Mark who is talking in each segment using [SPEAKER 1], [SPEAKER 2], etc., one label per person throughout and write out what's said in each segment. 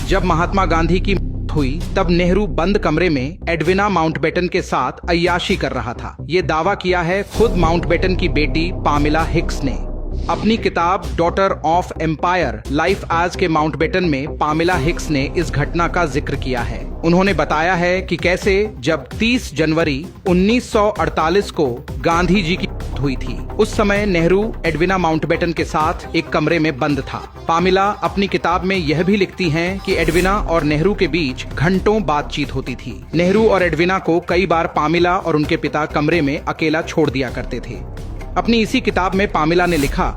[SPEAKER 1] जब महात्मा गांधी की मौत हुई तब नेहरू बंद कमरे में एडविना माउंटबेटन के साथ अय्याशी कर रहा था। ये दावा किया है खुद माउंटबेटन की बेटी पामेला हिक्स ने। अपनी किताब डॉटर ऑफ एम्पायर लाइफ आज के माउंटबेटन में पामेला हिक्स ने इस घटना का जिक्र किया है। उन्होंने बताया है कि कैसे जब 30 जनवरी 1948 को गांधी जी की मौत हुई थी, उस समय नेहरू एडविना माउंटबेटन के साथ एक कमरे में बंद था। पामेला अपनी किताब में यह भी लिखती हैं कि एडविना और नेहरू के बीच घंटों बातचीत होती थी। नेहरू और एडविना को कई बार पामेला और उनके पिता कमरे में अकेला छोड़ दिया करते थे। अपनी इसी किताब में पामेला ने लिखा,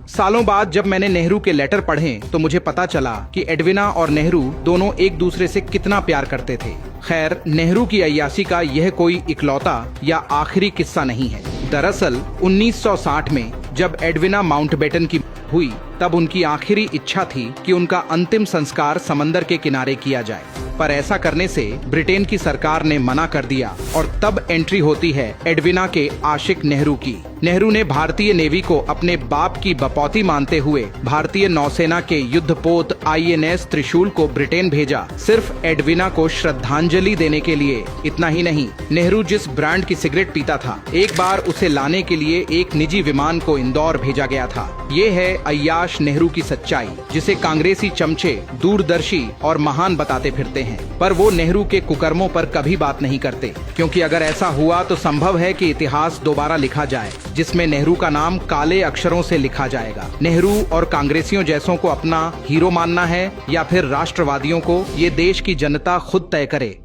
[SPEAKER 1] सालों बाद जब मैंने नेहरू के लेटर पढ़े तो मुझे पता चला कि एडविना और नेहरू दोनों एक दूसरे से कितना प्यार करते थे। खैर, नेहरू की अय्याशी का यह कोई इकलौता या आखिरी किस्सा नहीं है। दरअसल 1960 में जब एडविना माउंटबेटन की मौत हुई तब उनकी आखिरी इच्छा थी कि उनका अंतिम संस्कार समंदर के किनारे किया जाए, पर ऐसा करने से ब्रिटेन की सरकार ने मना कर दिया और तब एंट्री होती है एडविना के आशिक नेहरू की। नेहरू ने भारतीय नेवी को अपने बाप की बपौती मानते हुए भारतीय नौसेना के युद्धपोत INS त्रिशूल को ब्रिटेन भेजा, सिर्फ एडविना को श्रद्धांजलि देने के लिए। इतना ही नहीं, नेहरू जिस ब्रांड की सिगरेट पीता था, एक बार उसे लाने के लिए एक निजी विमान को इंदौर भेजा गया था। ये है अय्याश नेहरू की सच्चाई, जिसे कांग्रेसी चमचे दूरदर्शी और महान बताते फिरते हैं, पर वो नेहरू के कुकर्मों पर कभी बात नहीं करते, क्योंकि अगर ऐसा हुआ तो संभव है कि इतिहास दोबारा लिखा जाए जिसमें नेहरू का नाम काले अक्षरों से लिखा जाएगा। नेहरू और कांग्रेसियों जैसों को अपना हीरो मानना है या फिर राष्ट्रवादियों को, ये देश की जनता खुद तय करे।